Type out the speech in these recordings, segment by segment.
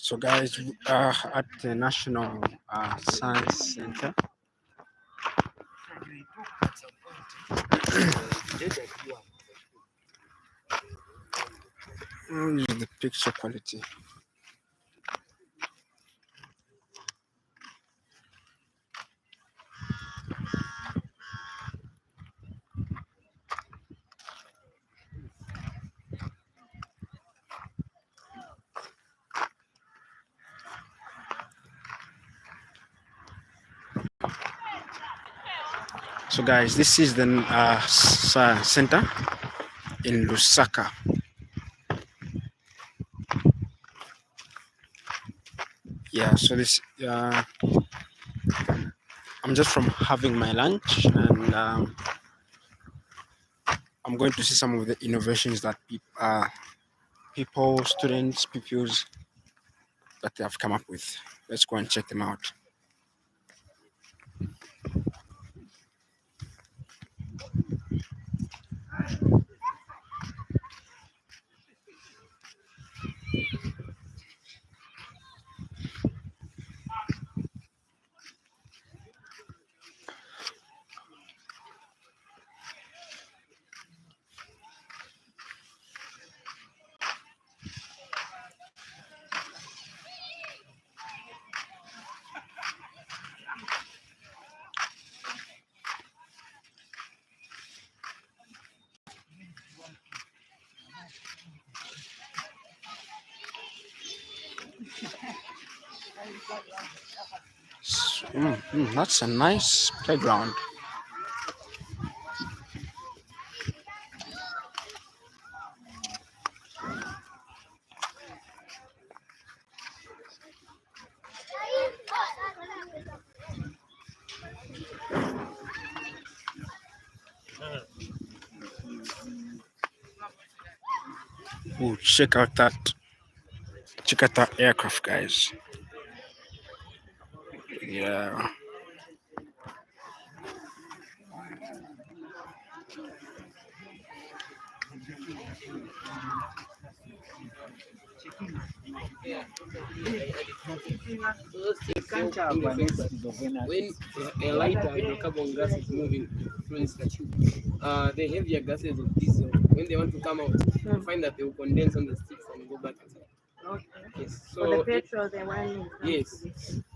So, guys, we are at the National Science Center. Use the picture quality. So, guys, this is the science center in Lusaka. Yeah, so this I'm just from having my lunch, and I'm going to see some of the innovations that students, pupils that they have come up with. Let's go and check them out. That's a nice playground. Oh, check out that aircraft, guys. Yeah. When a lighter hydrocarbon gas is moving, for instance, the heavier gases of diesel, when they want to come out, you find that they will condense on the sticks and go back inside. Okay. Yes. So the petrol, the one. Yes.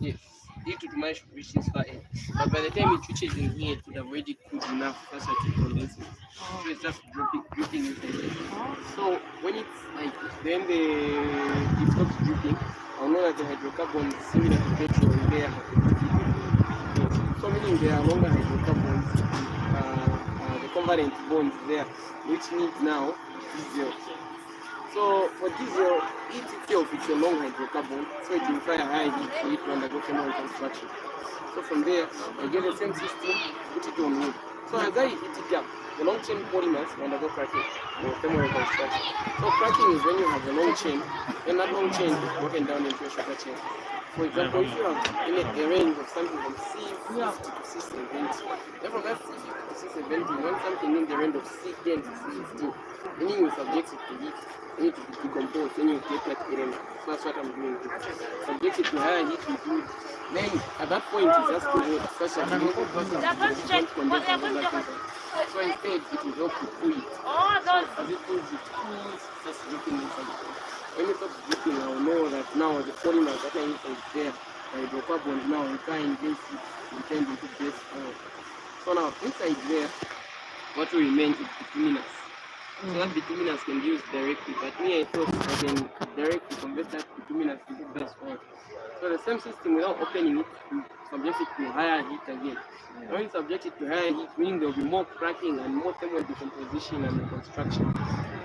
Yes. Due to my reaches far end. But by the time it reaches in here, it would have already cooled enough for us to condense it. So it's just dripping inside. So when it's like, then it stops dripping, I know that the hydrocarbons similar to petrol in there have a good yes. So meaning there are longer hydrocarbons, the covalent bonds there, which needs now diesel. So for diesel, it itself is a long hydrocarbon, so it will require high heat for it to undergo thermal construction. So from there, I get the same system, put it on wood. So as I heat it up, the long chain polymers will undergo cracking or thermal reconstruction. So cracking is when you have a long chain, and that long chain is broken down into a shorter chain. For example, if you have a range of something from C50 to C70, then from that C50 to C70, you want something in the range of C10 to C15, meaning you subject it to heat, you need to decompose, then you get like element. So that's what I'm doing here. Subject it to higher heat with wood. Then at that point, it's just to such a you so instead, it will help to cool it. So as it cools, it cools, just dripping inside. When it stops dripping, I will know that now the polymers that are inside there, the hydrocarbons now require against it, it turns into base oil. So now inside there, what will remain is bituminous. So that bituminous can be used directly, but me I thought I can directly convert that bituminous into base oil. So the same system, without opening it, you subject it to higher heat again. When you subject it to higher heat, meaning there will be more cracking and more thermal decomposition and reconstruction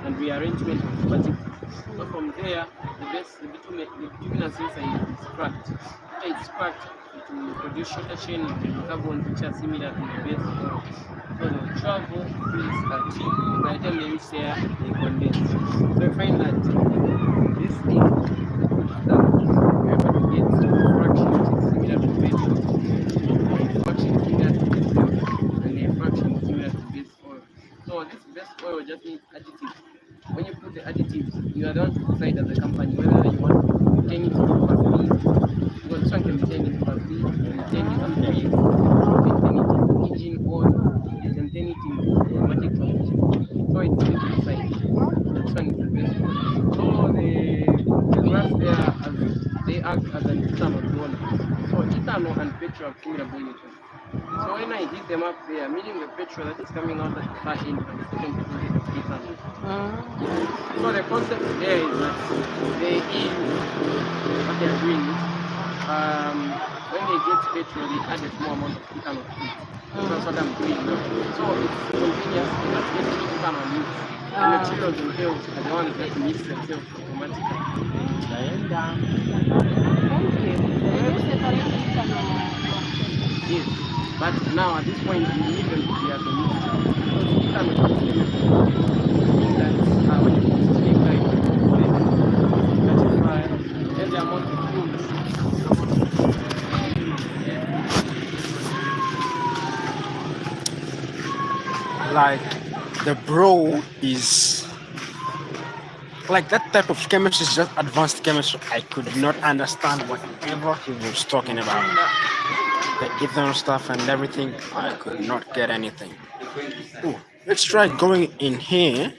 and rearrangement of the particles. So from there, the bituminous inside is cracked. After it's cracked, it will produce shorter chain hydrocarbons which are similar to the base oil. So they will travel through this tree. By the time they reach there, they condense. So you find that this thing, we're able to get a fraction which is similar to petrol, a fraction similar to diesel, and a fraction similar to base oil. So this base oil just needs additives. When you put the additives, you are the one to decide as a company whether you want to retain it in similar boiling point. So when I dig them up there, meaning the petrol that is coming out at the far end and the second process of heat. So the concept there is that they EU, what they are doing is, when they get petrol, they add a small amount of ethanol to it. So that's what I'm doing now. So it's convenience, you just get the ethanol mix. The materials themselves are the ones that mix themselves automatically. Thank you. They use separate ethanol. Yes. But now at this point, we need them to be at the mixture. Because ethanol is chemical. Meaning that when you put it in like then the amount of fumes. Like the bro is like that type of chemistry is just advanced chemistry. I could not understand whatever he was talking about. The ethanol stuff and everything, I could not get anything. Ooh, let's try going in here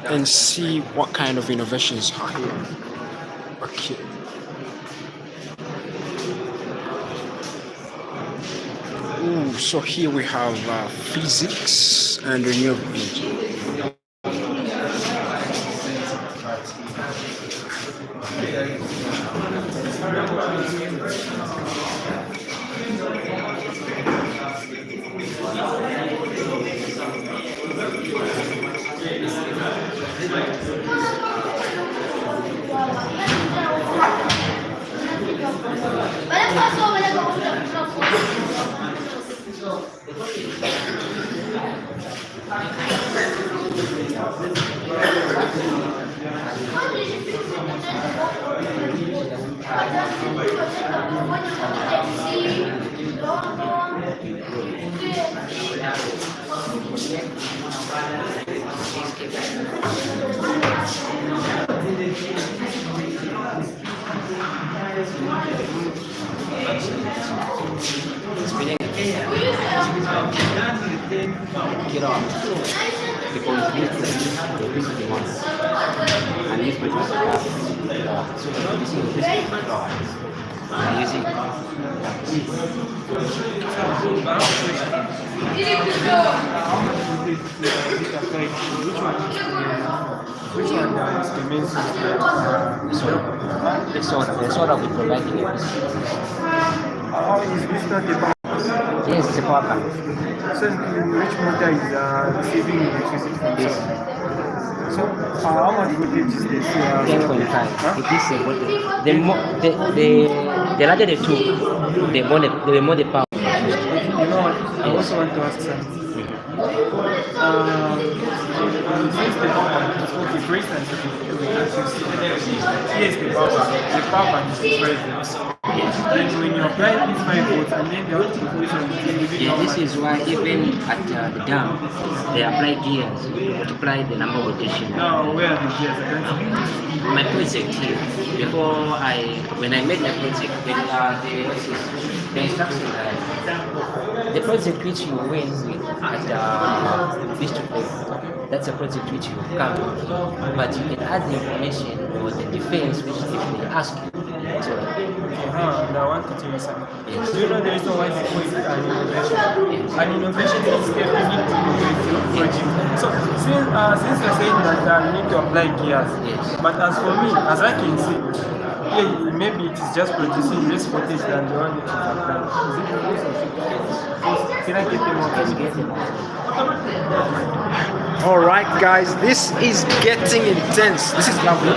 and see what kind of innovations are here. Okay. Ooh, so here we have physics and renewable energy. Get off. Because this is the one. And this person is so this is this I'm using which one is the main system? the soda will provide you with. How is this not the power? Yes, it's a power bank. So which motor is receiving electricity from This So how much voltage is this? 10.5. It is a voltage. The larger the two, the more the power. You know what? I also want to ask something. Since the power bank is okay, for instance, yes, the power bank is 5 volts. And when you apply these 5 volts and then the output voltage is Yeah, this is why even at the dam, they apply gears to multiply the number of rotations. now where are the gears? I can't see. My project here, when I made my project, the instruction the project which you win at district level, that's a project which you come, but you can add the information or the defense which if they ask you. So, And I want to tell you something. yes. Do you know the reason why they call it an innovation? An innovation is you need to innovate your project. So since you're saying that you need to apply gears, Yes. but as for me, as I can see, yeah, maybe it is just producing less voltage than the one that is applied. Is it the case? Can I get them out? Get them out. All right, guys, this is getting intense. This is lovely.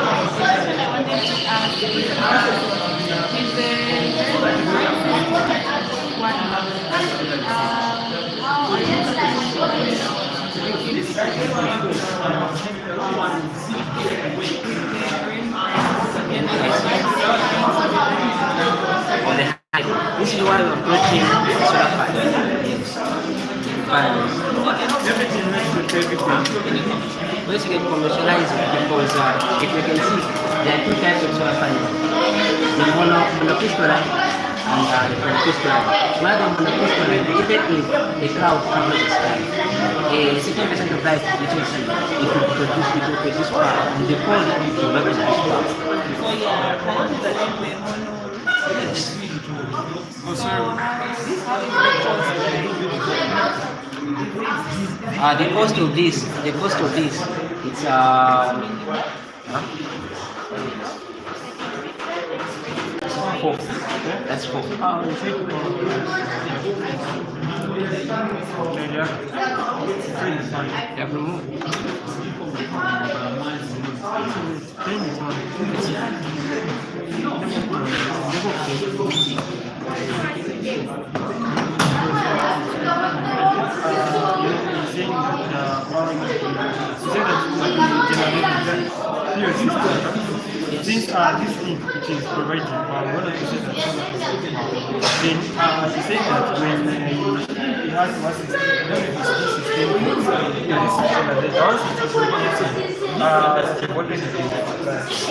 On the high. This is why we're approaching solar panels. Once you get commercialized, because if you can see, there are two types of solar panels: the monocrystalline and the polycrystalline. While the monocrystalline, even if a cloud covers the sky, a certain percent of light which is it will produce power, and the pole will not produce power. Oh, sorry. The cost of this, it's four. That's four. Ah, you take okay, yeah. Trade is fine. Yeah, remove. Paying is fine. Since this thing which is provided, one of the things that then you say that when you have one system, the system what is it?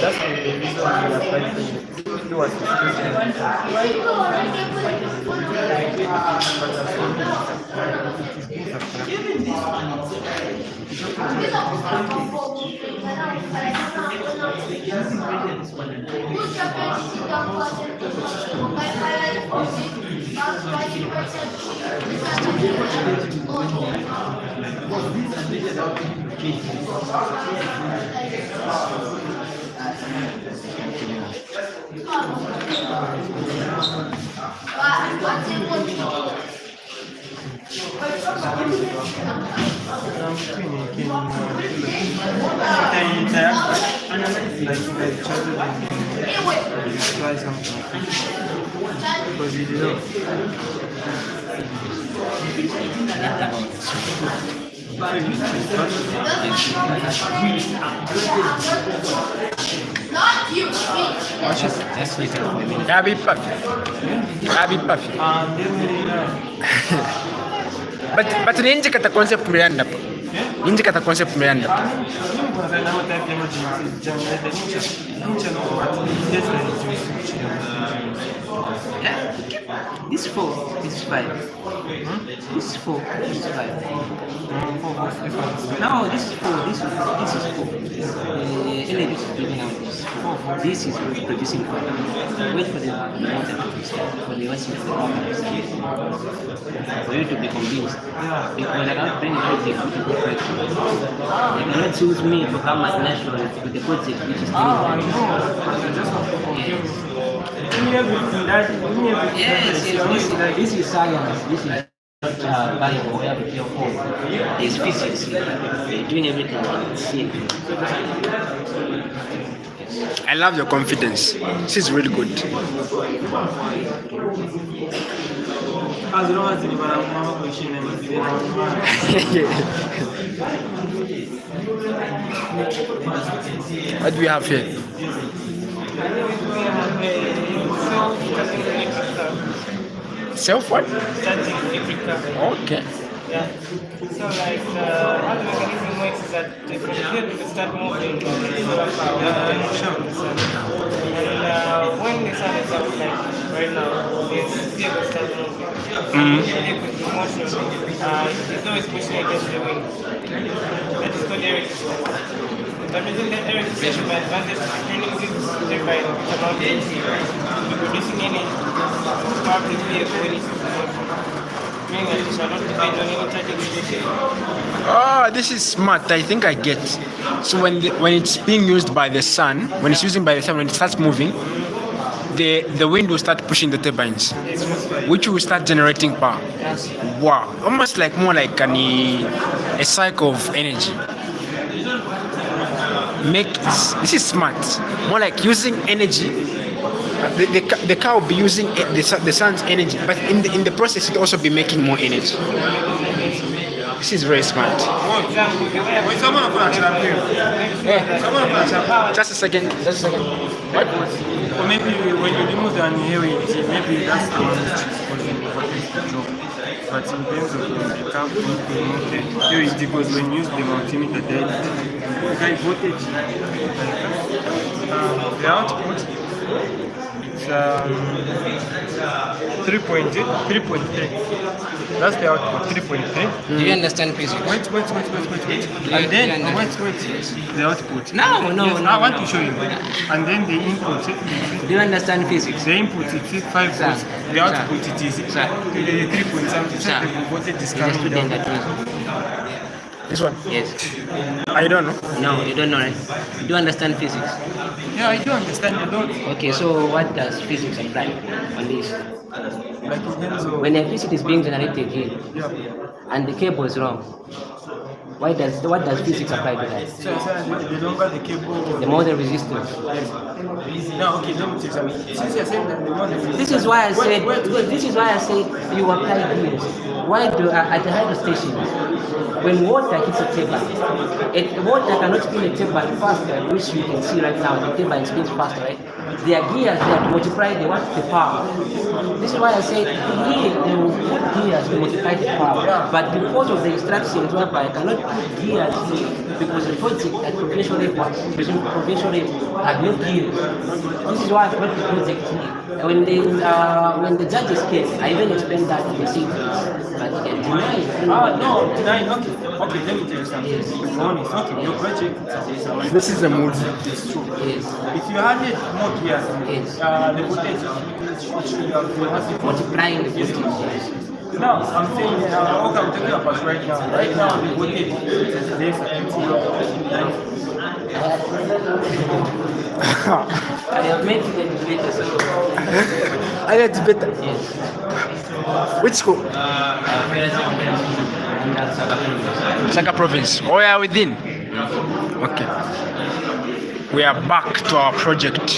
That's the reason we are trying to do a try something because you know. That's it. Happy puffy. Happy puffy. But ninja kata concept mlianda po. Ninja kata concept mlianda po. This four, this is five. This is four, this is five. No, this is four, this is four. Energy is building out this four. This is producing five. Wait for the water to start, for the what's for you to be convinced. Because I cannot bring everything to the project. You cannot choose me to come as natural with the project which is Yes, this is science. This is not Bible where we feel home. There's physics. They're doing everything in sync. I love your confidence. She's really good. As long as you What do we have here? Self what? Okay. Yeah. So like how the mechanism works is that if the field will start moving, solar power and when the sun is up like right now, this field will start moving. With motion, it's always pushing against the wind. That is called air resistance. But within that air resistance, by advantage of turning this turbine with about producing energy to power the vehicle when it's in motion. Oh, this is smart. I think I get. So when it's being used by the sun, when it's using by the sun, when it starts moving, the wind will start pushing the turbines, which will start generating power. Wow, almost like more like a cycle of energy. This is smart. More like using energy. The car will be using the sun's energy, but in the process it will also be making more energy. This is very smart. Just a second. What? Or maybe when you remove the annihilator, maybe that's the one which is causing the drop. But in terms of the car, here is because when you use the multimeter, the high voltage, the output, it's 3.3. That's the output, 3.3. Do you understand physics? Wait. And then, wait. The output. No. I want to show you. And then the input. Do you understand physics? The input is 5 Sir. volts. The output it is 3 point something. Sir. The voltage is He's a coming student down. at Wiz. This one. Yes. I don't know. No, you don't know, right? Do you understand physics? Yeah, I do understand a lot. Okay, so what does physics apply on this? Like in terms of When electricity is being generated here yeah. and the cable is wrong, what does physics apply to that? So the longer the cable. The more the resistance. Now, okay, let me tell you something. Since you're saying that the more the This is why I said. Wait. This is why I said you apply gears. Why do at the hydro station when water hits a turbine, water cannot spin a turbine faster, which you can see right now. The turbine spins faster, right? There are gears there to multiply the power. This is why I said here they will put gears to multiply the power. But because of the instructions whereby I cannot put gears here because the project at provincial had no gears. This is why I brought the project here. When the judges came, I even explained that to the citizens, but they denied. No, denying. Okay, let me tell you something. To be honest, okay, your project This is a mood. is true. Yes. If you had it more gears, Yes. the voltage should have been massive. Multiplying the voltage. No, I'm saying, okay, I'm talking about right now. Right now, the voltage is less than 20. I have made it better, so I get better. yes. Which school? And that's Saka province. Oh, yeah, within. Okay. We are back to our project.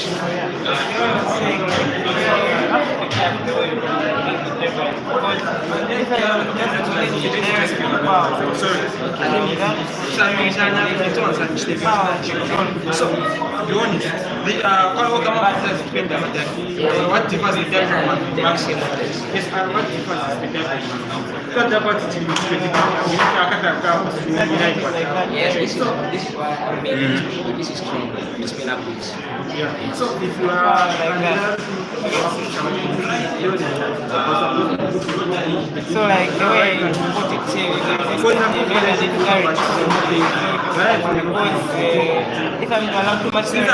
So, be honest, what difference is there from maximum? Yes, what difference is there? yes, this is why I made this is strong. It's been upwards. So if you are So like the way you put it here, if I'm allowed too much, if I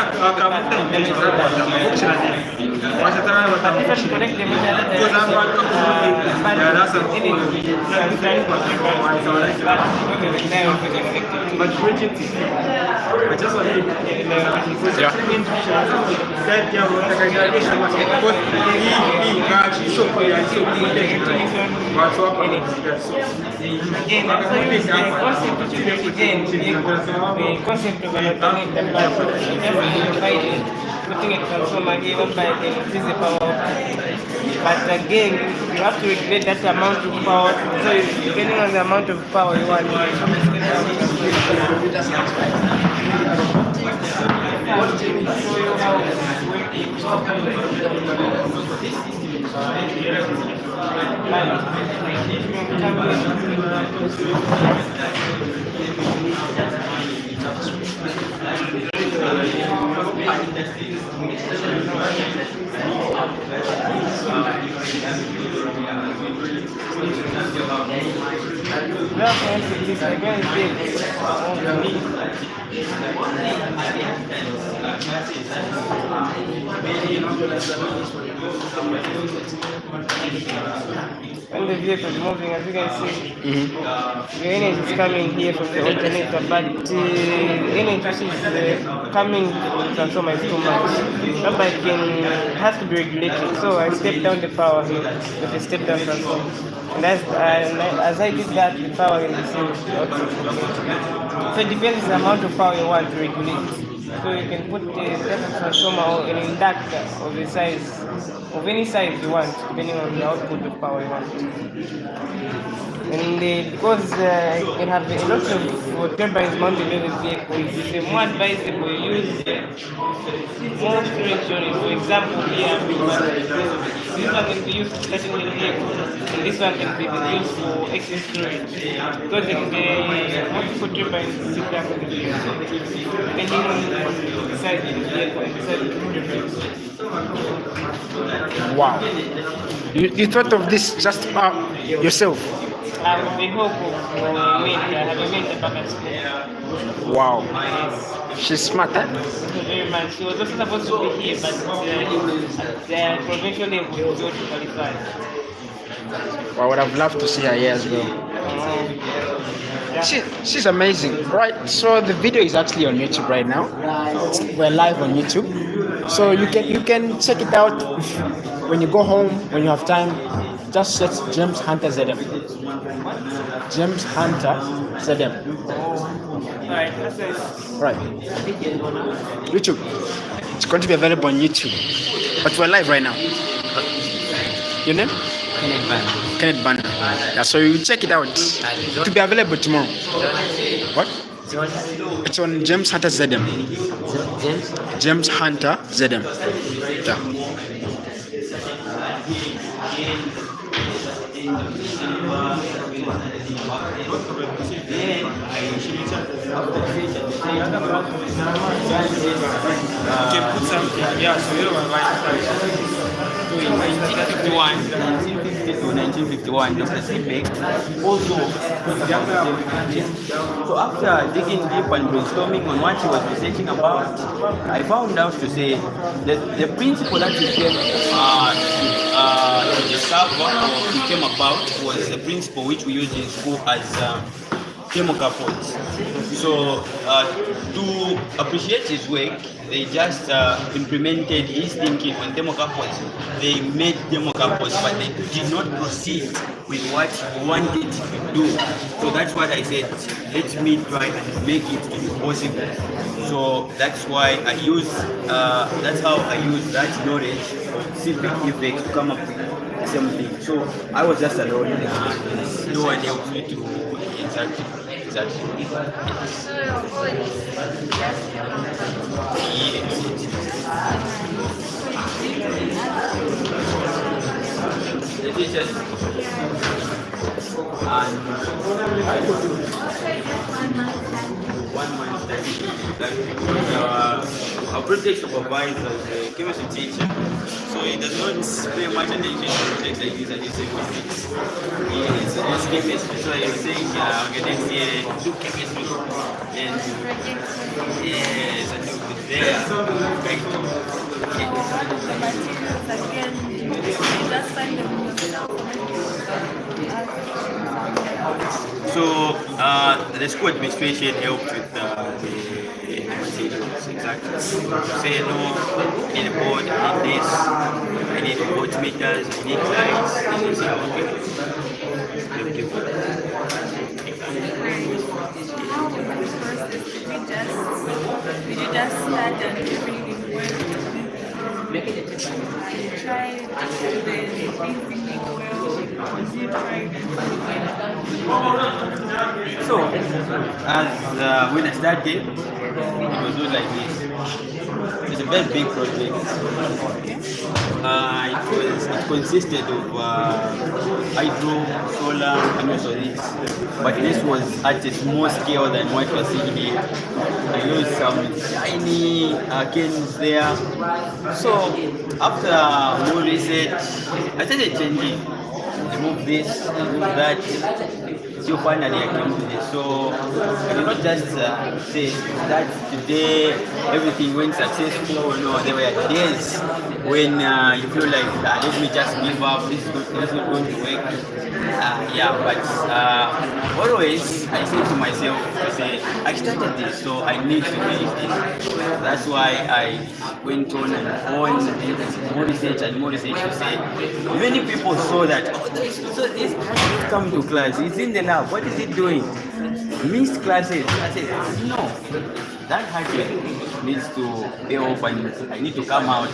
correct them, but project is I just want to the concept of putting a transformer given by the increase the power output. But again, you have to regulate that amount of power. So depending on the amount of power you want. When the vehicle is moving, as you can see, the energy is coming here from the alternator, but the energy is coming from the transformer is too much. But it has to be regulated. So I step down the power here with a step down transformer. And as I did that, the power will be seen. So it depends on the amount of power you want to regulate. So you can put the transformer or an inductor of the size, of any size you want, depending on the output of power you want. And because you can have a lot of turbines mounted in the vehicle, it's more advisable you use more storage units. For example, here, this one can be used for starting the vehicle, and this one can be used for excess storage. Because the multiple turbines sit down in the vehicle, depending on the size of the vehicle and the size of the turbines. Wow. You thought of this just yourself? With the help of Mint, I have a Mint back at school. Wow. Yes. She's smart, eh? Very much. She was also supposed to be here, but the provincial level was not qualified. Well, I would have loved to see her here as well. Yeah. She's amazing, right? So the video is actually on YouTube right now. We're live on YouTube, so you can check it out when you go home, when you have time. Just search James Hunter ZM. James Hunter ZM. Alright, that's nice. Right. YouTube. It's going to be available on YouTube, but we're live right now. Your name? Kenneth Band. Kenneth Banda. Yeah, so you check it out. To be available tomorrow. What? It's on James Hunter ZM. James? James Hunter ZM. Yeah. can put something. Yeah, so you know so in 1951 to 1951, Dr. Sipek also so after digging deep and brainstorming on what he was researching about, I found out to say that the principle that he came to discover or he came about was the principle which we use in school as thermocouples. So to appreciate his work, they just implemented his thinking on thermocouples. They made thermocouples, but they did not proceed with what he wanted to do. So that's what I said, let me try and make it possible. So that's why I use, that's how I use that knowledge of civic effects to come up with the same thing. So I was just alone, no one helped me to exactly. Yes. The teachers and 1 month our project supervisor is a chemistry teacher, so he does not pay much attention to projects like this and he says physics. It's chemistry, so he was saying okay, next year do chemistry and yes, and do it there. So the school administration helped with the materials, exactly. Say no, I need a board, I need this, I need voltmeters, I need lights, and they say okay. We did just start and everything went. I tried the thinking well. Did you try? So, as when I started, it was not like this. It's a very big project. It consisted of hydro, solar, and also this. But this was at a small scale than what you're seeing here. I used some tiny cans there. So, after more research, I started changing. Remove this, remove that. So finally I came to this. So I did not just say that today everything went successful. No, there were days when you feel like let me just give up. This is not going to work. But always I say to myself, I say I started this, so I need to finish this. That's why I went on and on, more research and more research to say. Many people saw that this come to class. It's in the lab. What is it doing? Missed classes. I said, no. That hard work needs to pay off and I need to come out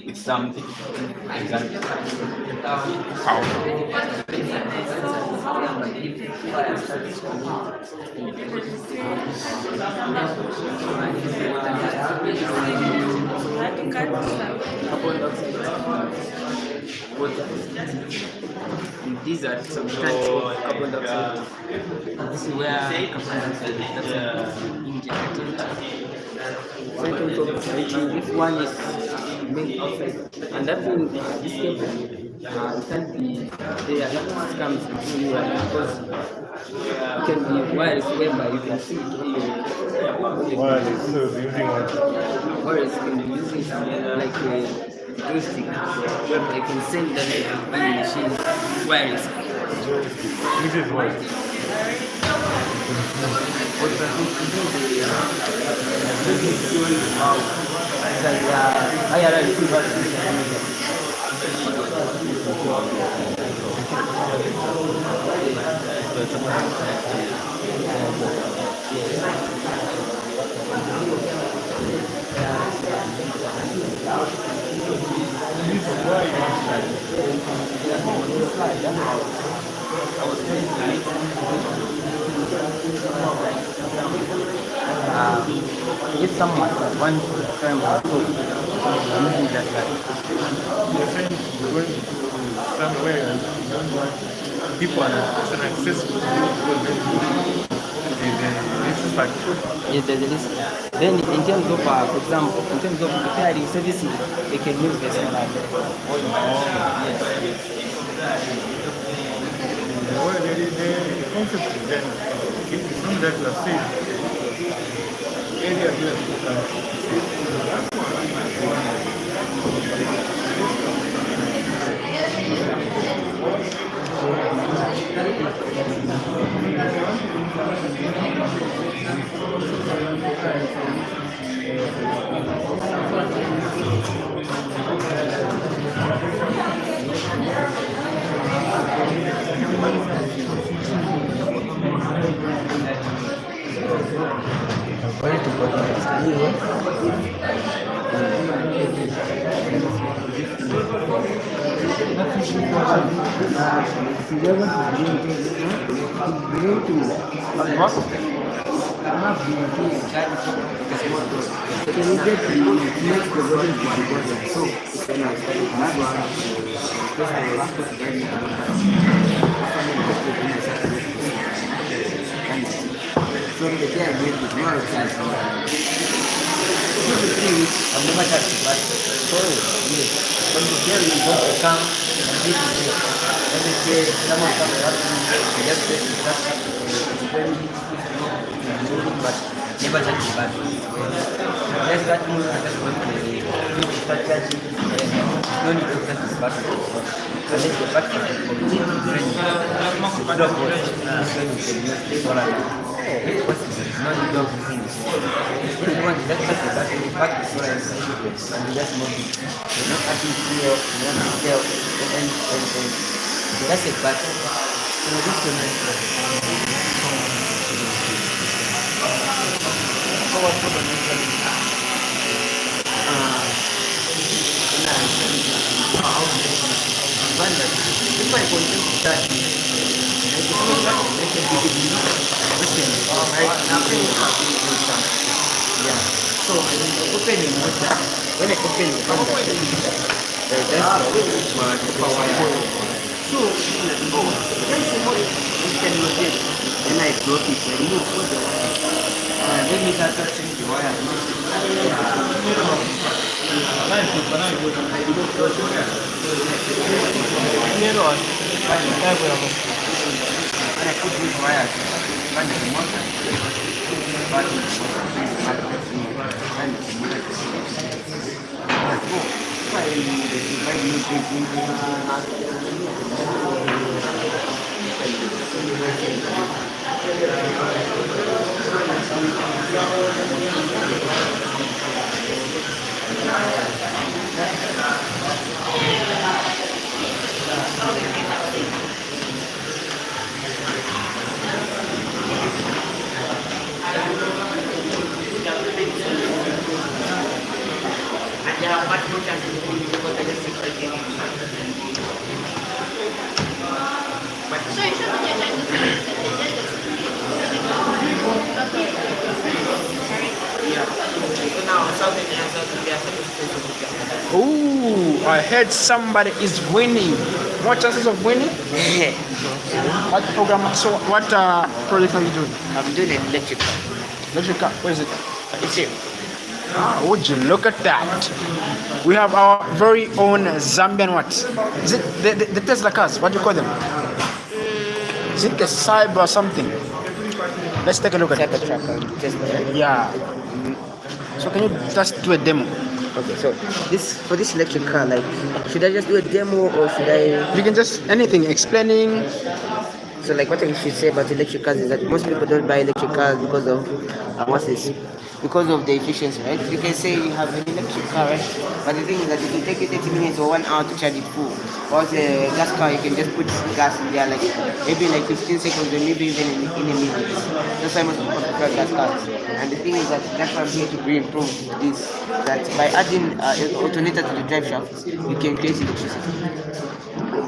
with something. Exactly. These are some types of carbon dioxide. This is where carbon dioxide is injected. If one is made outside, and that means this cable can't be there. That comes between you and because it can be wireless whereby you can see it on your Wireless, so using what? wireless can be using something like a joystick where they can send that to the machine wireless. This is what? Or if someone wants to try my food, using that guy. You're saying you're going to somewhere and you don't want people and it's an accessible this is like Yes, there is. Then in terms of, for example, in terms of preparing services, they can use the same like yes. well, the concept is that it's not that you are saying area here So the day I made it more exciting. 2 to 3 weeks, I've never touched it, but so yes. From the day we go to camp, and this is it. Every day, someone comes up to me, I just say that it's very but never touch the battery. Just that mood, I just want to start charging, no need to touch the battery. Unless the battery is completely drained, the drop was this one you can use solar. If possible, no need of using this. If you want, just touch the battery, back the solar inside and you just move it. You're not adding fuel, you're not tell, and that's it, but you know, this is so opening water, when I open the water, that's power. So when somebody can rotate, then I drop it, I remove all the wire. Let me start touching the wire. And I put these wires under the motor. Ooh, I heard somebody is winning. What chances of winning? What program? So what project are you doing? I'm doing an electrical. Electrical. What is it? It's here. Ah, would you look at that? We have our very own Zambian what? Is it the Tesla cars? What do you call them? Is it the Cyber or something? Let's take a look at it. Cybertruck, Tesla, right? Yeah. So can you just do a demo? Okay, so this for this electric car, like, should I just do a demo or should I? You can just anything explaining. So like what I should say about electric cars is that most people don't buy electric cars because of what's this? Because of the efficiency, right? You can say you have an electric car, right? But the thing is that it will take you 30 minutes or 1 hour to charge it full. Or a gas car, you can just put gas in there like maybe like 15 seconds or maybe even in a minute. That's why most people prefer gas cars. And the thing is that that's why I'm here to improve this. That by adding alternator to the drive shaft, you can create electricity.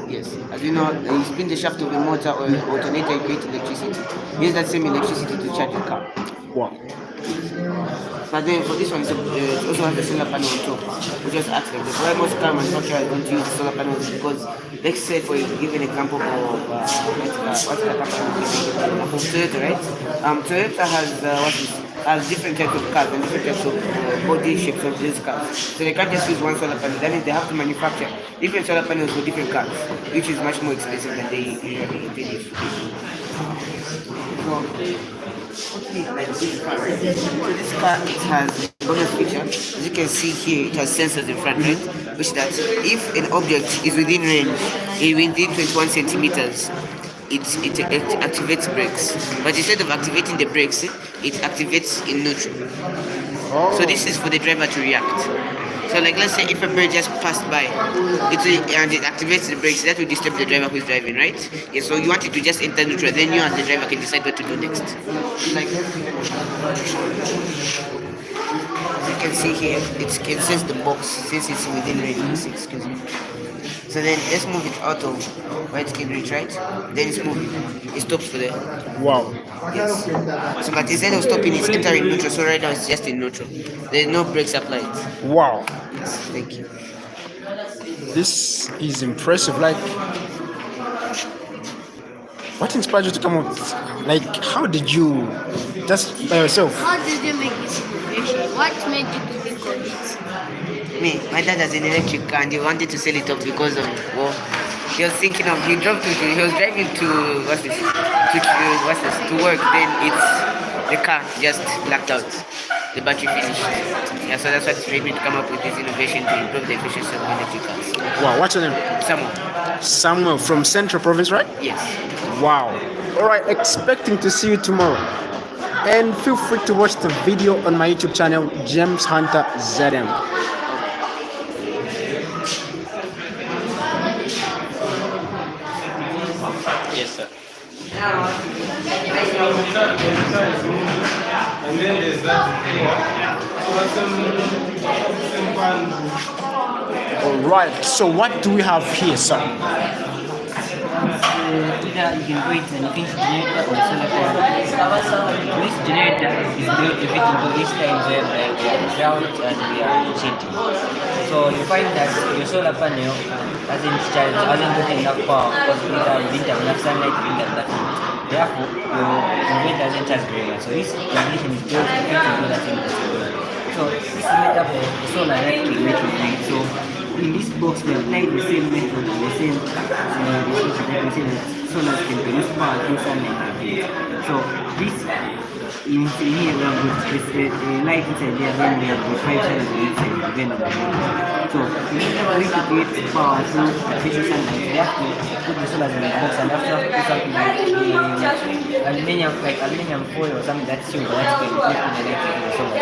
Yes, as you know, you spin the shaft of a motor or alternator, you create electricity. Use that same electricity to charge your car. Wow. But then for this one, it also has a solar panel on top, which just acts like this. Why most car manufacturers don't use the solar panels is because, let's say, for give an example of what's the company? Of Toyota, right? Toyota has different types of cars and different types of body shapes of these cars. So they can't just use one solar panel. That means they have to manufacture different solar panels for different cars, which is much more expensive than they usually finish. So this car, right? So this car, it has a bonus feature. As you can see here, it has sensors in front, right? Which that if an object is within range, within 21 centimeters, it activates brakes. But instead of activating the brakes, it activates in neutral. So this is for the driver to react. So like let's say if a bird just passed by, and it activates the brakes, that will disturb the driver who is driving, right? Yeah, so you want it to just enter neutral, then you as the driver can decide what to do next. Like as you can see here, it can sense the box since it's within range. Excuse me. So then let's move it out of where it can reach, right? Then it's moving. It stops for there. Wow. Yes. So but instead of stopping, it's entering neutral. So right now it's just in neutral. There's no brakes applied. Wow. Yes, thank you. This is impressive. Like, what inspired you to come up with this? Like, how did you just by yourself? How did you make this innovation? What made you to think of it? Me, my dad has an electric car and he wanted to sell it off because of, well, he was thinking of, he was driving to, to work, then the car just blacked out. The battery finished. Yeah, so that's what made me to come up with this innovation to improve the efficiency of electric cars. Wow, what's your name? Someone. Samuel from Central Province, right? Yes. Wow. Alright, expecting to see you tomorrow. And feel free to watch the video on my YouTube channel, James Hunter ZM. Yes, sir. And then there's that. Alright, so what do we have here, sir? Either you can create an efficient generator or solar power. This generator is built to fit into each time where we are ground and we are shading. So you find that your solar panel hasn't got enough power because we didn't have enough sunlight, we didn't have enough heat. Therefore, your inverter doesn't charge very much. So this transmission is built to fit into that same category. So this is made up of solar electric method, right? So in this box we apply the same method, the same solar can produce power through sunlight and heat. So this in here we have got a light inside there, then we have got 5 cells inside the vein of the motor. So in order to create power through artificial sunlight, we have to put the solar in the box and after put something like aluminium foil or something that's silver that can put in the electric in the solar.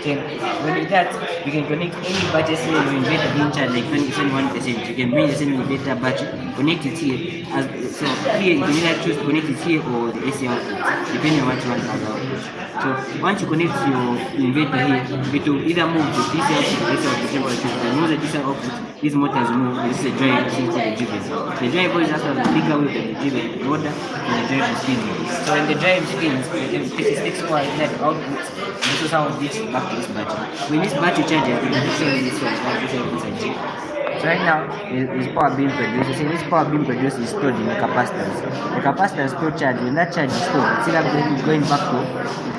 Then when with that, you can connect any battery cell your inverter being charged like 21%. You can bring the same inverter battery, connect it here. So here you can either choose to connect it here or the AC output, depending on what you want as output. So once you connect your inverter here, it will either move to DC output or AC output, whichever you choose. And move the DC output, these motors move. This is a drive, this is called the driven. The drive is after the bigger wheel than the driven motor, and the drive is spinning. So when the drive spins, this is X power that output. This is how this back to this battery. When this battery charges, you can show this one, this is a G. So right now, is power being produced. You see, this power being produced is stored in the capacitors. The capacitors store charge. When that charge is stored, it's either going back to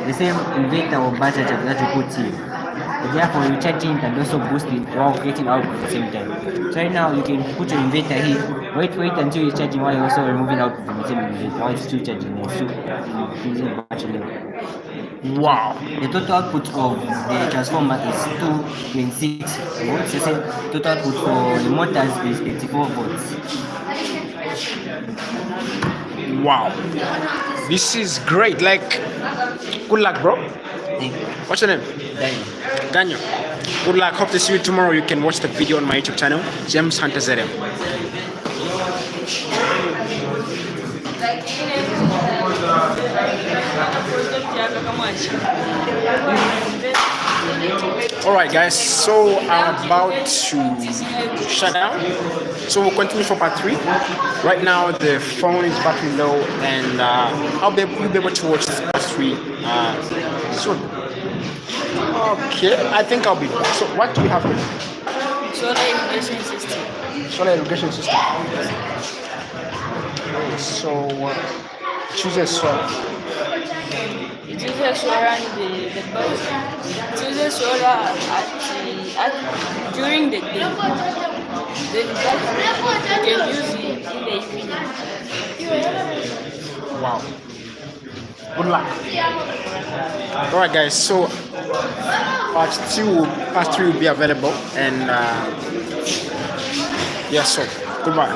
the same inverter or battery charge that you put in. Therefore, you charge it and also boost it while creating output at the same time. So right now, you can put your inverter here, wait until it's charging while you're also removing output from the same inverter while it's still charging and still increasing the battery level. Wow. The total output of the transformer is 226 volts. The same total output for the motors is 84 volts. Wow. This is great. Like, good luck, bro. Thank you. What's your name? Daniel. Daniel. Good luck. Hope to see you tomorrow. You can watch the video on my YouTube channel, James Hunter ZM. Alright guys, so I'm about to shut down. So we'll continue for part 3. Right now the phone is battery low and you'll be able to watch this part 3 soon. Okay, I think I'll be back. So what do you have here? Solar irrigation system. Solar irrigation system. Okay, so choose a solar. It uses solar and the bulb. It uses solar during the day. Then you can use it in the evening. Wow. Good luck. Alright guys, so part 3 will be available and yeah, so goodbye.